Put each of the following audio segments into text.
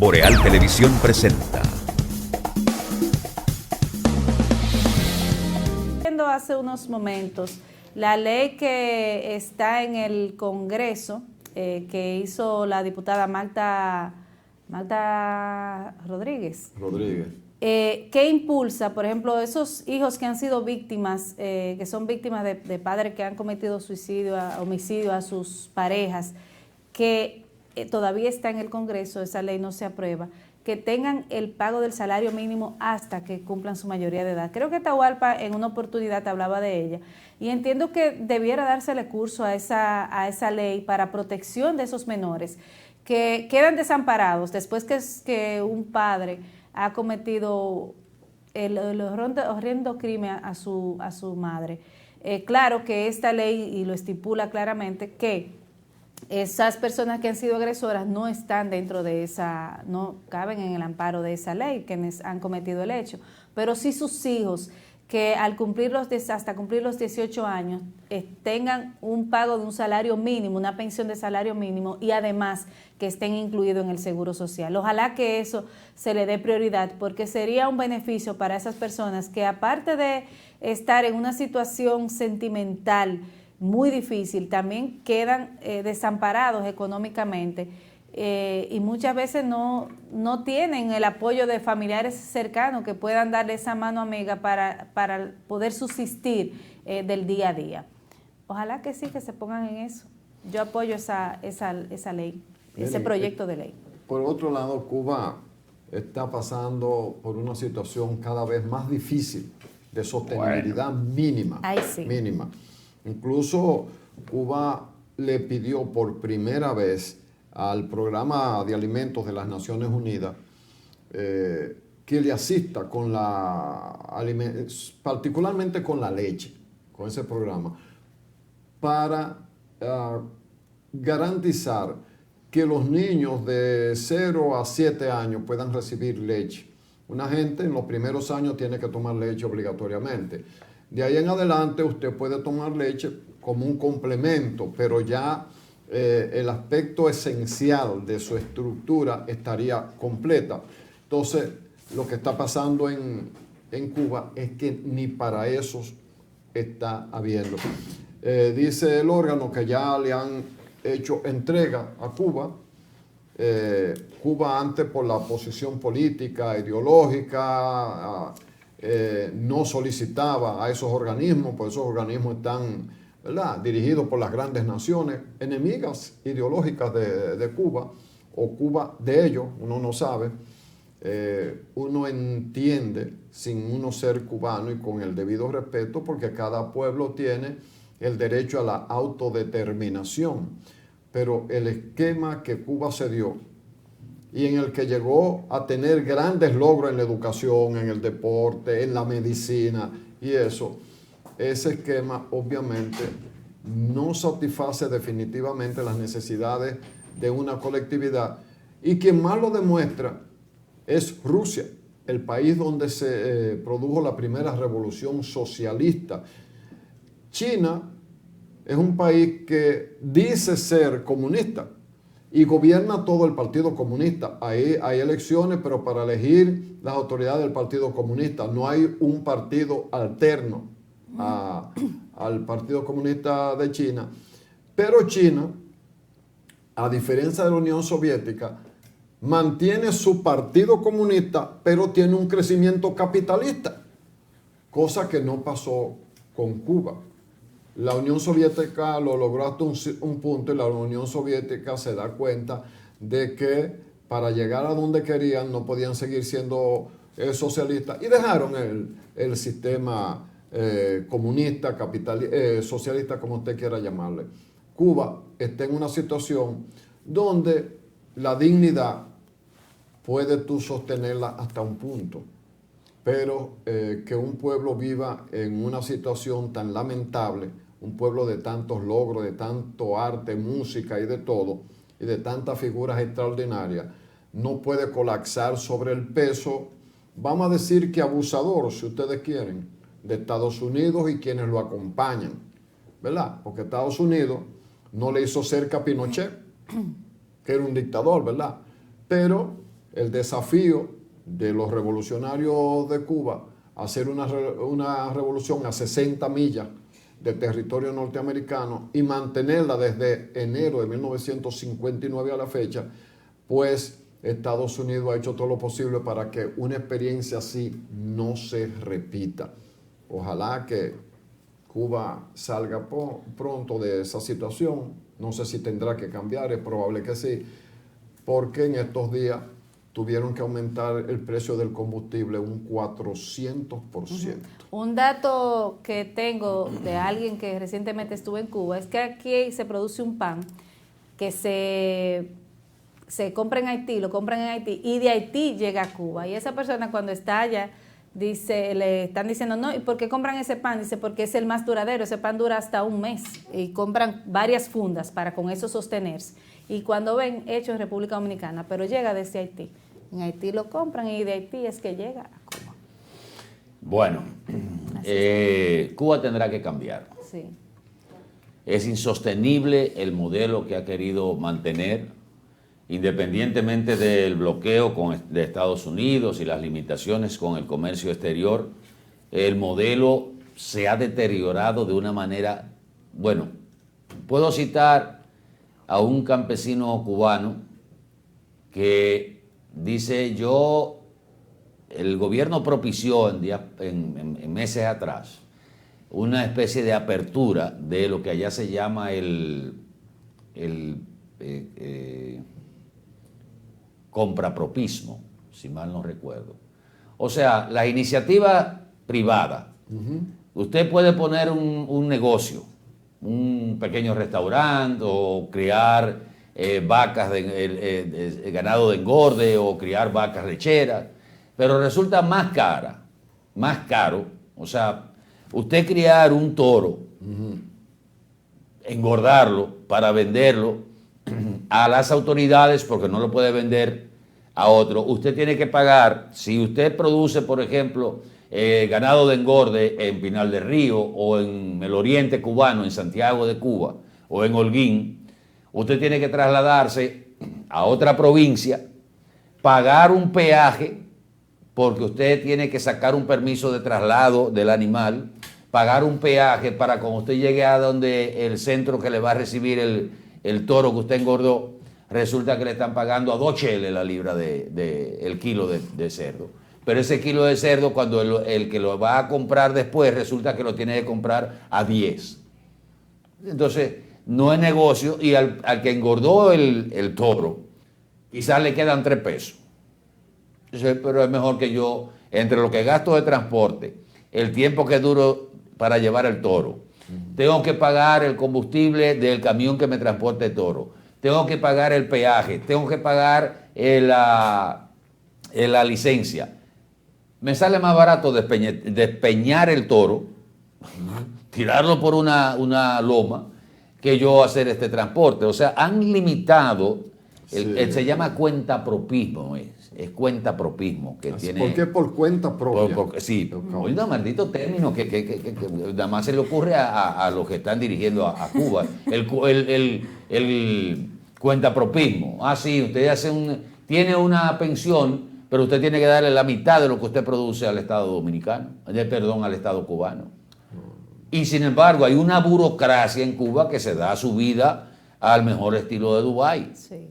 Boreal Televisión presenta. Viendo hace unos momentos la ley que está en el Congreso, que hizo la diputada Magda Rodríguez. Que impulsa, por ejemplo, esos hijos que han sido víctimas, que son víctimas de padres que han cometido suicidio, homicidio a sus parejas, que todavía está en el Congreso, esa ley no se aprueba, que tengan el pago del salario mínimo hasta que cumplan su mayoría de edad. Creo que Atahualpa en una oportunidad hablaba de ella y entiendo que debiera dársele curso a esa ley para protección de esos menores que quedan desamparados después que un padre ha cometido el horrendo crimen a su madre. Claro que esta ley, y lo estipula claramente, que esas personas que han sido agresoras no están dentro de no caben en el amparo de esa ley, quienes han cometido el hecho, pero sí sus hijos, que hasta cumplir los 18 años tengan un pago de un salario mínimo, una pensión de salario mínimo y además que estén incluidos en el seguro social. Ojalá que eso se le dé prioridad porque sería un beneficio para esas personas que, aparte de estar en una situación sentimental muy difícil, también quedan desamparados económicamente y muchas veces no tienen el apoyo de familiares cercanos que puedan darle esa mano amiga para poder subsistir del día a día. Ojalá que sí, que se pongan en eso. Yo apoyo esa ley, ese proyecto de ley. Por otro lado, Cuba está pasando por una situación cada vez más difícil de sostenibilidad mínima. Ay, sí. Mínima. Incluso Cuba le pidió por primera vez al Programa de Alimentos de las Naciones Unidas que le asista con particularmente con la leche, con ese programa, para garantizar que los niños de 0 a 7 años puedan recibir leche. Una gente en los primeros años tiene que tomar leche obligatoriamente. De ahí en adelante usted puede tomar leche como un complemento, pero ya el aspecto esencial de su estructura estaría completa. Entonces, lo que está pasando en Cuba es que ni para eso está habiendo. Dice el órgano que ya le han hecho entrega a Cuba. Cuba antes, por la posición política, ideológica, no solicitaba a esos organismos, pues esos organismos están, ¿verdad?, dirigidos por las grandes naciones enemigas ideológicas de Cuba, o Cuba de ellos, uno no sabe. Uno entiende, sin uno ser cubano y con el debido respeto, porque cada pueblo tiene el derecho a la autodeterminación, pero el esquema que Cuba se dio y en el que llegó a tener grandes logros en la educación, en el deporte, en la medicina y eso, ese esquema obviamente no satisface definitivamente las necesidades de una colectividad, y quien más lo demuestra es Rusia, el país donde se produjo la primera revolución socialista. China es un país que dice ser comunista y gobierna todo el Partido Comunista. Ahí hay elecciones, pero para elegir las autoridades del Partido Comunista. No hay un partido alterno al Partido Comunista de China. Pero China, a diferencia de la Unión Soviética, mantiene su Partido Comunista, pero tiene un crecimiento capitalista, cosa que no pasó con Cuba. La Unión Soviética lo logró hasta un punto, y la Unión Soviética se da cuenta de que para llegar a donde querían no podían seguir siendo socialistas, y dejaron el sistema comunista, socialista, como usted quiera llamarle. Cuba está en una situación donde la dignidad puede tú sostenerla hasta un punto, pero que un pueblo viva en una situación tan lamentable, un pueblo de tantos logros, de tanto arte, música y de todo, y de tantas figuras extraordinarias, no puede colapsar sobre el peso, vamos a decir que abusador, si ustedes quieren, de Estados Unidos y quienes lo acompañan, ¿verdad? Porque Estados Unidos no le hizo cerca a Pinochet, que era un dictador, ¿verdad? Pero el desafío de los revolucionarios de Cuba a hacer una revolución a 60 millas del territorio norteamericano y mantenerla desde enero de 1959 a la fecha, pues Estados Unidos ha hecho todo lo posible para que una experiencia así no se repita. Ojalá que Cuba salga pronto de esa situación. No sé si tendrá que cambiar, es probable que sí, porque en estos días tuvieron que aumentar el precio del combustible un 400%. Un dato que tengo de alguien que recientemente estuvo en Cuba es que aquí se produce un pan que se compra en Haití, lo compran en Haití y de Haití llega a Cuba. Y esa persona cuando está allá, le están diciendo, no, ¿y por qué compran ese pan? Dice, porque es el más duradero, ese pan dura hasta un mes y compran varias fundas para con eso sostenerse. Y cuando ven, hecho en República Dominicana, pero llega desde Haití. En Haití lo compran y de Haití es que llega a Cuba. Bueno, Cuba tendrá que cambiar. Sí. Es insostenible el modelo que ha querido mantener, independientemente del bloqueo de Estados Unidos y las limitaciones con el comercio exterior. El modelo se ha deteriorado de una manera, bueno, puedo citar a un campesino cubano que dice, el gobierno propició en meses atrás una especie de apertura de lo que allá se llama el comprapropismo, si mal no recuerdo. O sea, la iniciativa privada. Usted puede poner un negocio, un pequeño restaurante o criar vacas, ganado de engorde o criar vacas lecheras, pero resulta más caro, o sea, usted criar un toro, engordarlo para venderlo a las autoridades porque no lo puede vender a otro. Usted tiene que pagar, si usted produce, por ejemplo, ganado de engorde en Pinal del Río o en el oriente cubano, en Santiago de Cuba o en Holguín, usted tiene que trasladarse a otra provincia, pagar un peaje porque usted tiene que sacar un permiso de traslado del animal, pagar un peaje para cuando usted llegue a donde el centro que le va a recibir el toro que usted engordó, resulta que le están pagando a 2 cheles la libra el kilo de cerdo. Pero ese kilo de cerdo, cuando el que lo va a comprar después, resulta que lo tiene que comprar a 10. Entonces, no es negocio y al que engordó el toro, quizás le quedan 3 pesos. Pero es mejor que yo, entre lo que gasto de transporte, el tiempo que duro para llevar el toro, tengo que pagar el combustible del camión que me transporte el toro, tengo que pagar el peaje, tengo que pagar la licencia. Me sale más barato despeñar el toro, tirarlo por una loma, que yo hacer este transporte. O sea, han limitado, se llama cuentapropismo, es cuentapropismo que tiene. ¿Por qué por cuenta propia? Sí, oiga, maldito término que nada más se le ocurre a los que están dirigiendo a Cuba. El cuentapropismo. Ah, sí, usted tiene una pensión, pero usted tiene que darle la mitad de lo que usted produce al Estado dominicano, al Estado cubano. Y sin embargo, hay una burocracia en Cuba que se da su vida al mejor estilo de Dubái. Sí.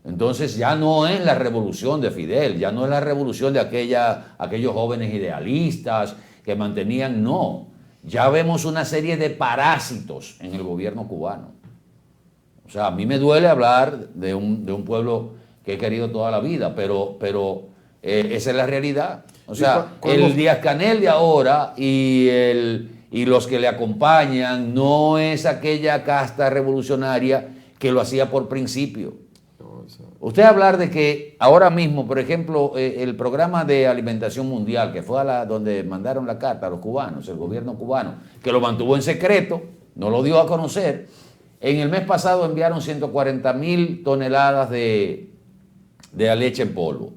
Entonces ya no es la revolución de Fidel, ya no es la revolución de aquellos jóvenes idealistas que mantenían, no. Ya vemos una serie de parásitos en el gobierno cubano. O sea, a mí me duele hablar de un pueblo que he querido toda la vida, pero esa es la realidad. O sea, el Díaz-Canel de ahora y los que le acompañan no es aquella casta revolucionaria que lo hacía por principio. Usted hablar de que ahora mismo, por ejemplo, el programa de alimentación mundial, que fue donde mandaron la carta a los cubanos, el gobierno cubano, que lo mantuvo en secreto, no lo dio a conocer, en el mes pasado enviaron 140,000 toneladas de leche en polvo.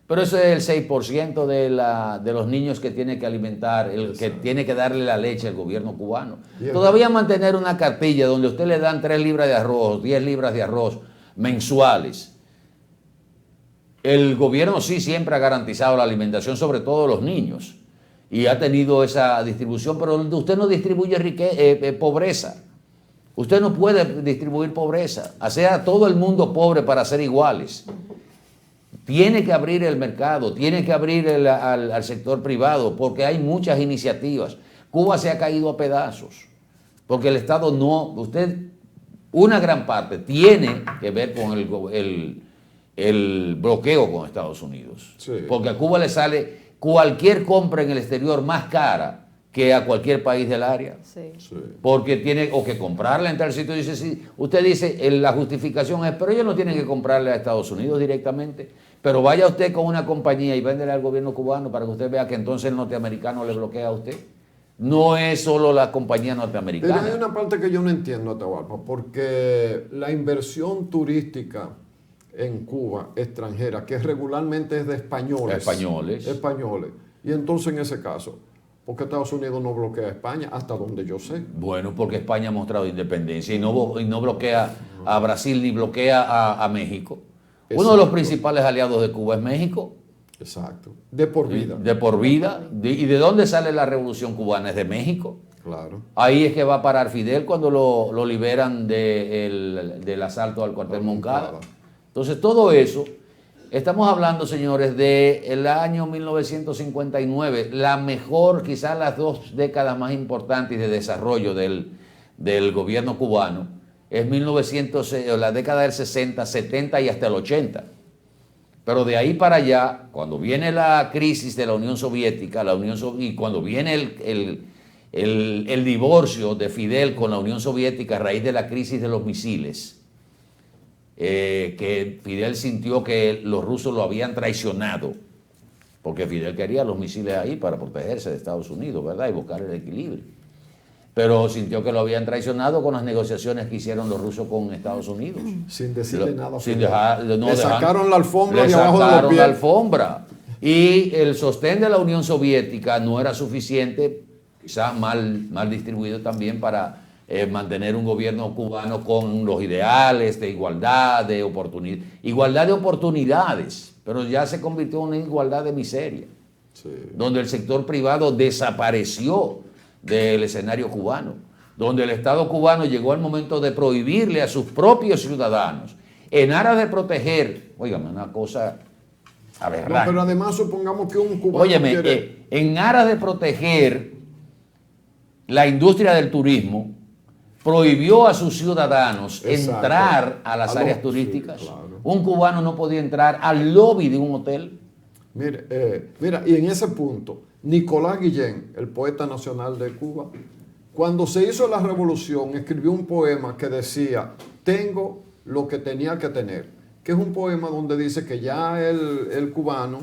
Pero eso es el 6% de los niños que tiene que alimentar, que tiene que darle la leche al gobierno cubano. Todavía mantener una cartilla donde usted le dan 3 libras de arroz, 10 libras de arroz mensuales, El gobierno sí siempre ha garantizado la alimentación, sobre todo de los niños, y ha tenido esa distribución, pero usted no distribuye pobreza. Usted no puede distribuir pobreza, hacer a todo el mundo pobre para ser iguales. Tiene que abrir el mercado, tiene que abrir al sector privado, porque hay muchas iniciativas. Cuba se ha caído a pedazos, porque el Estado una gran parte tiene que ver con el bloqueo con Estados Unidos. Sí. Porque a Cuba le sale cualquier compra en el exterior más cara que a cualquier país del área. Sí. Sí. Porque tiene o que comprarle en tal sitio. Dice, sí, usted dice, la justificación es, pero ellos no tienen que comprarle a Estados Unidos directamente. Pero vaya usted con una compañía y véndele al gobierno cubano para que usted vea que entonces el norteamericano le bloquea a usted. No es solo la compañía norteamericana. Pero hay una parte que yo no entiendo, Atahualpa, porque la inversión turística en Cuba extranjera, que regularmente es de españoles. Españoles. Y entonces en ese caso, ¿por qué Estados Unidos no bloquea a España? Hasta donde yo sé. Bueno, porque España ha mostrado independencia y no bloquea a Brasil ni bloquea a México. Exacto. Uno de los principales aliados de Cuba es México. Exacto. De por vida. De por vida. ¿Y de dónde sale la revolución cubana? Es de México. Claro. Ahí es que va a parar Fidel cuando lo liberan del asalto al cuartel Moncada. Entonces, todo eso, estamos hablando, señores, del año 1959, la mejor, quizás las 2 décadas más importantes de desarrollo del gobierno cubano, es la década del 60, 70 y hasta el 80. Pero de ahí para allá, cuando viene la crisis de la Unión Soviética, y cuando viene el divorcio de Fidel con la Unión Soviética a raíz de la crisis de los misiles, que Fidel sintió que los rusos lo habían traicionado, porque Fidel quería los misiles ahí para protegerse de Estados Unidos, ¿verdad? Y buscar el equilibrio. Pero sintió que lo habían traicionado con las negociaciones que hicieron los rusos con Estados Unidos. Sin decirle nada. Le sacaron la alfombra de abajo de los sacaron pies. la alfombra. Y el sostén de la Unión Soviética no era suficiente, quizás mal distribuido también para mantener un gobierno cubano con los ideales de igualdad de oportunidades, pero ya se convirtió en una igualdad de miseria, Sí. donde el sector privado desapareció del escenario cubano, donde el Estado cubano llegó al momento de prohibirle a sus propios ciudadanos, en aras de proteger, óigame, una cosa aberrante. No, pero además supongamos que un cubano Óyeme, quiere... en aras de proteger la industria del turismo, prohibió a sus ciudadanos Exacto. entrar a las A áreas sí, turísticas. claro. Un cubano no podía entrar al lobby de un hotel. Mira, y en ese punto, Nicolás Guillén, el poeta nacional de Cuba, cuando se hizo la revolución, escribió un poema que decía, tengo lo que tenía que tener, que es un poema donde dice que ya el cubano,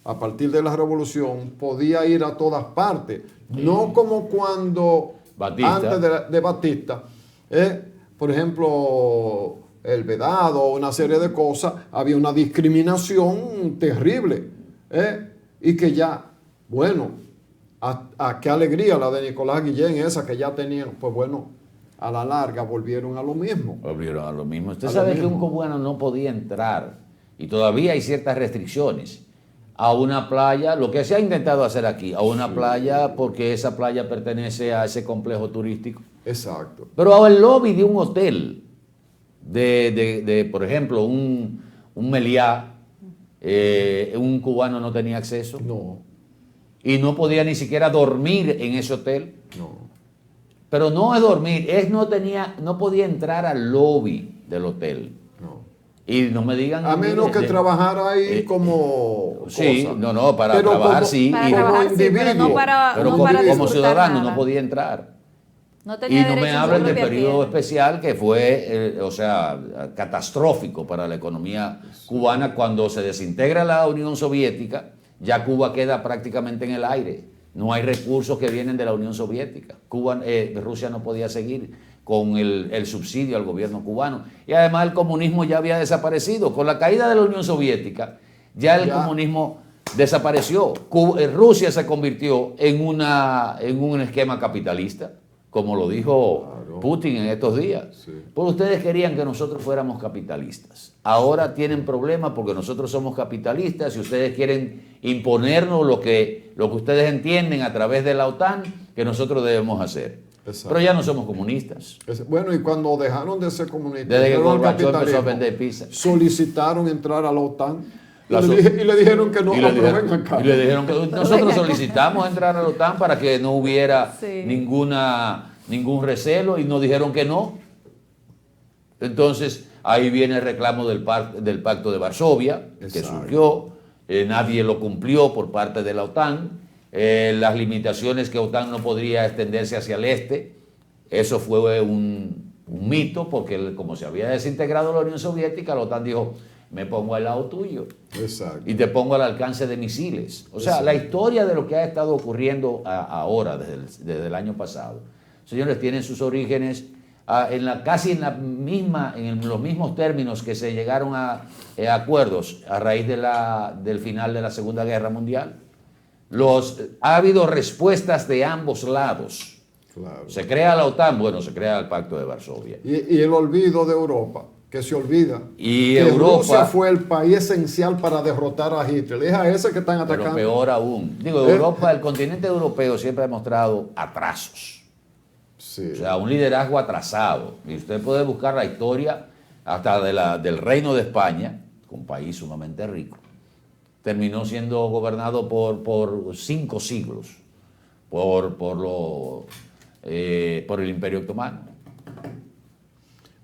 a partir de la revolución, podía ir a todas partes, no como cuando Batista. antes de Batista, por ejemplo, el vedado o una serie de cosas, había una discriminación terrible, y que ya, bueno, a qué alegría la de Nicolás Guillén, esa que ya tenían, pues bueno, a la larga volvieron a lo mismo. Volvieron a lo mismo. Usted A lo sabe que mismo. un cubano no podía entrar, y todavía hay ciertas restricciones, a una playa, lo que se ha intentado hacer aquí, a una playa porque esa playa pertenece a ese complejo turístico. Exacto. Pero al lobby de un hotel, por ejemplo, un Meliá, un cubano no tenía acceso. No, Y no podía ni siquiera dormir en ese hotel. no. Pero no es dormir, no podía entrar al lobby del hotel. No. Y no me digan... A menos que trabajara ahí como sí, cosa. para Pero trabajar como- sí. Para y- trabajar sí, pero no individuo. para, pero no como, para como disfrutar ciudadano nada. no podía entrar. No Y tenía no me derecho a su hablen del propia periodo tierra. especial que fue, catastrófico para la economía cubana cuando se desintegra la Unión Soviética, ya Cuba queda prácticamente en el aire. No hay recursos que vienen de la Unión Soviética. Rusia no podía seguir con el subsidio al gobierno cubano. Y además el comunismo ya había desaparecido. Con la caída de la Unión Soviética, ya el comunismo desapareció. Rusia se convirtió en un esquema capitalista, como lo dijo Claro. Putin en estos días. Sí. Porque ustedes querían que nosotros fuéramos capitalistas. Ahora tienen problemas porque nosotros somos capitalistas y ustedes quieren imponernos lo que ustedes entienden a través de la OTAN que nosotros debemos hacer. Exacto. Pero ya no somos comunistas. Bueno, y cuando dejaron de ser comunistas, Desde que entraron al Gorbachov empezó a capitalismo, vender pizza. solicitaron entrar a la OTAN La y, so- y le dijeron que no, Y le pero dijeron, ven acá. y le dijeron que nosotros solicitamos entrar a la OTAN para que no hubiera Sí. ningún recelo y nos dijeron que no. Entonces ahí viene el reclamo del Pacto de Varsovia, que Exacto. surgió, nadie lo cumplió por parte de la OTAN, las limitaciones que OTAN no podría extenderse hacia el este, eso fue un mito porque como se había desintegrado la Unión Soviética, la OTAN dijo, me pongo al lado tuyo Exacto. y te pongo al alcance de misiles. O sea, Exacto. la historia de lo que ha estado ocurriendo ahora, desde el año pasado, señores, tienen sus orígenes casi en los mismos términos que se llegaron a acuerdos a raíz del final de la Segunda Guerra Mundial. Ha habido respuestas de ambos lados. Claro. Se crea la OTAN, bueno, se crea el Pacto de Varsovia. Y el olvido de Europa, que se olvida Y que Europa- Rusia fue el país esencial para derrotar a Hitler. Es a ese que están Pero atacando. peor aún. Digo, Europa, el continente europeo siempre ha mostrado atrasos. Sí. O sea, un liderazgo atrasado. Y usted puede buscar la historia hasta del Reino de España, un país sumamente rico. Terminó siendo gobernado por 5 siglos por el Imperio Otomano.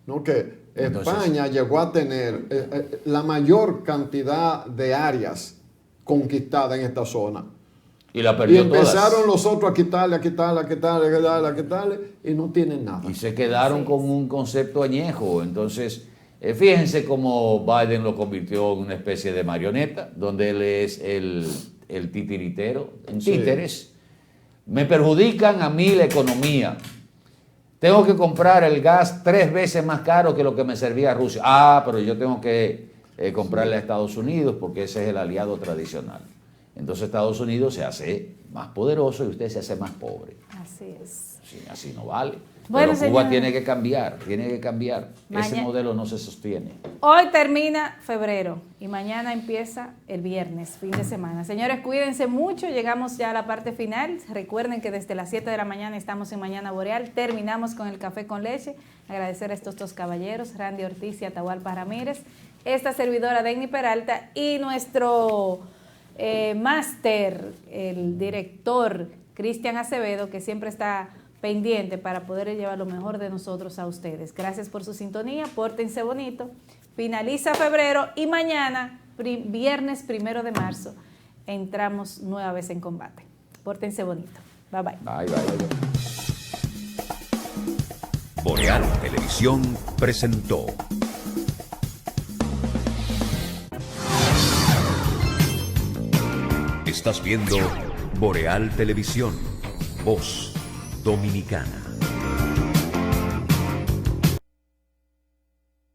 No, que Entonces- España llegó a tener la mayor cantidad de áreas conquistadas en esta zona. Y la Y perdió empezaron todas. los otros a quitarle, y no tienen nada. Y se quedaron Así con es. un concepto añejo. Entonces, fíjense cómo Biden lo convirtió en una especie de marioneta, donde él es el titiritero, en Sí. títeres. Me perjudican a mí la economía. Tengo que comprar el gas 3 veces más caro que lo que me servía Rusia. Ah, pero yo tengo que comprarle a Estados Unidos porque ese es el aliado tradicional. Entonces Estados Unidos se hace más poderoso y usted se hace más pobre. Así es. Sí, así no vale. Bueno, Pero Cuba señor. tiene que cambiar, tiene que cambiar. Ese Maña- modelo no se sostiene. Hoy termina febrero y mañana empieza el viernes, fin de semana. Señores, cuídense mucho, llegamos ya a la parte final. Recuerden que desde las 7 de la mañana estamos en Mañana Boreal, terminamos con el café con leche. Agradecer a estos 2 caballeros, Randy Ortiz y Atahualpa Ramírez, esta servidora Denny Peralta y nuestro máster, el director Cristian Acevedo, que siempre está pendiente para poder llevar lo mejor de nosotros a ustedes. Gracias por su sintonía, pórtense bonito. Finaliza febrero y mañana, viernes 1 de marzo, entramos nueva vez en combate. Pórtense bonito. Bye bye. Bye, bye. Boreal Televisión presentó Estás viendo Boreal Televisión, voz dominicana.